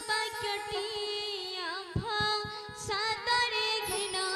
বাক্যটি আম্ভ সাদরে ঘৃণা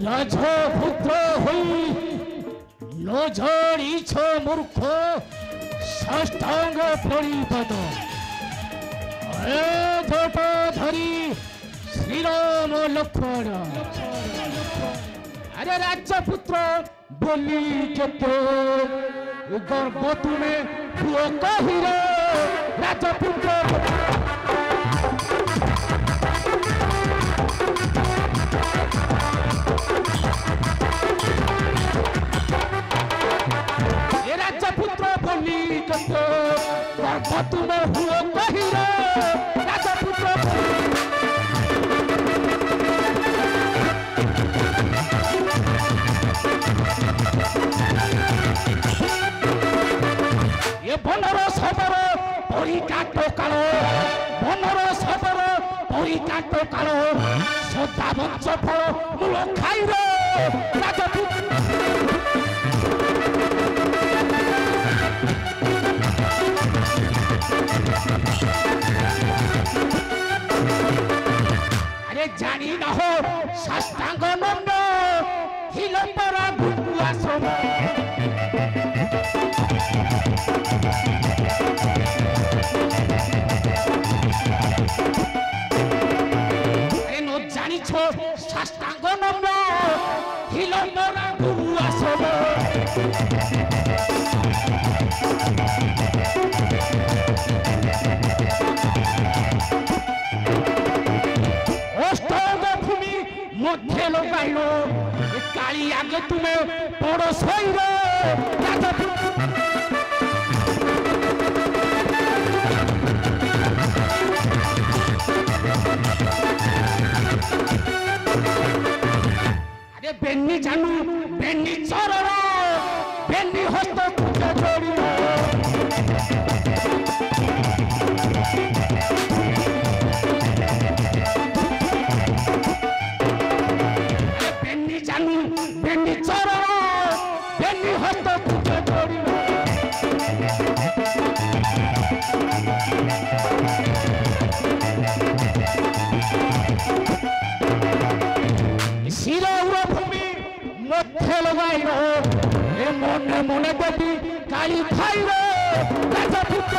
রাজপুত্র হই নজরিছ মূর্খ সাষ্টাঙ্গ পরিপদ ধট ধরি শ্রীরাম লক্ষ্মণ আরে রাজপুত্র বলি কেতে গর্ব তুমি পুয় কহিরে রাজপুত্র राजपुत्र बनी कतो गर्भ तुम हुओ कहिरे राजपुत्र ये बनर सबर परिकाट काल बनर सबर परिकाट काल सदा वंश फल मूल खाइरे राजपुत्र अरे जानी न हो साष्टांग नंद हिलो मोरा गुरु आसब अष्टांग भूमि मध्य लगाइलो काली आगे तुम्हें बड़ सैर अरे बेन्नी जानू बेन्नी चरण बेन्नी हस्त तुझे जोड़ी अरे बेन्नी जानू बेन्नी चरण बेन्नी हस्त तुझे जोड़ी শিরৌর ভূমি মধ্যে লগাইল এ মনে মনে দেবী কালী খাইল রাজাপুত্র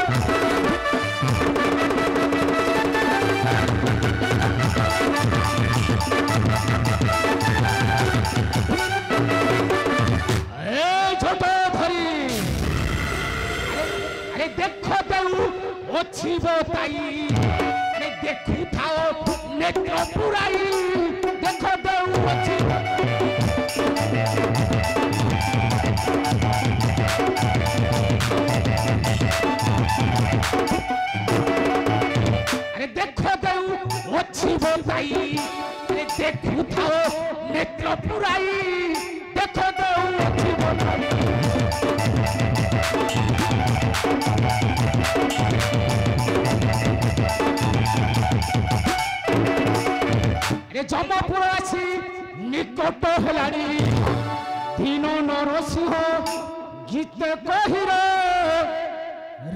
এই ছোট ধরি আরে দেখো দেউ অছিব তাই আরে দেখু থাও নেত্র পুরাই দেখো দেউ অছিব আরে দেখো দেউ অছিব তাই আরে দেখু থাও নেত্র পুরাই দেখো দেউ অছিব তাই जमपुर आसी निकट हेलानी दीन नरसिंह गीत कहिर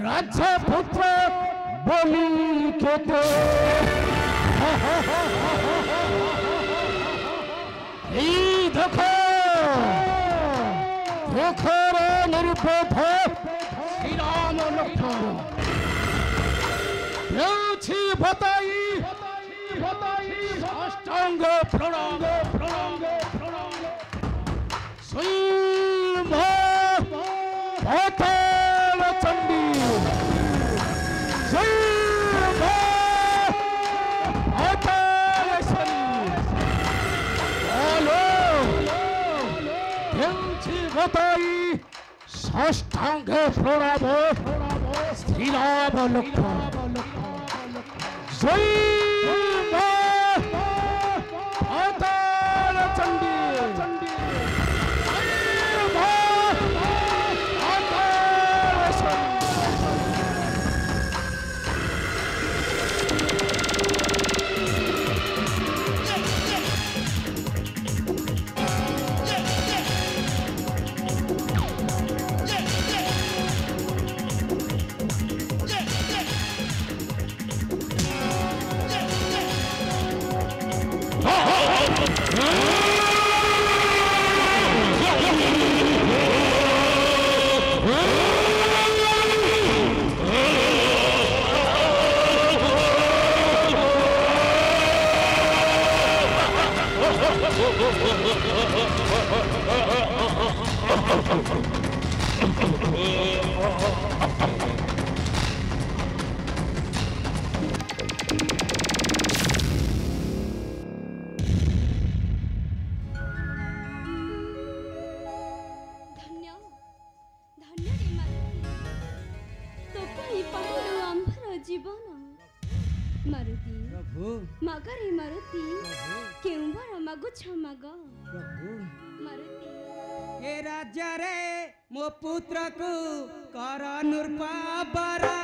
राजपुत्र बोली केते देखो देखो रे निरुपेध श्री राम लक्ष्मण बताई अष्टांग प्रणाम प्रणाम प्रणाम श्रीम पाताल चंडी श्रीम पातालेश्वरी बोलो बताई अष्टांग प्रणाम श्री राम लक्ष्मण जय मागरे मारुति क्यों बारा मागो छमागा मारुति ए राजा रे मो पुत्र को कर नूरपा बरा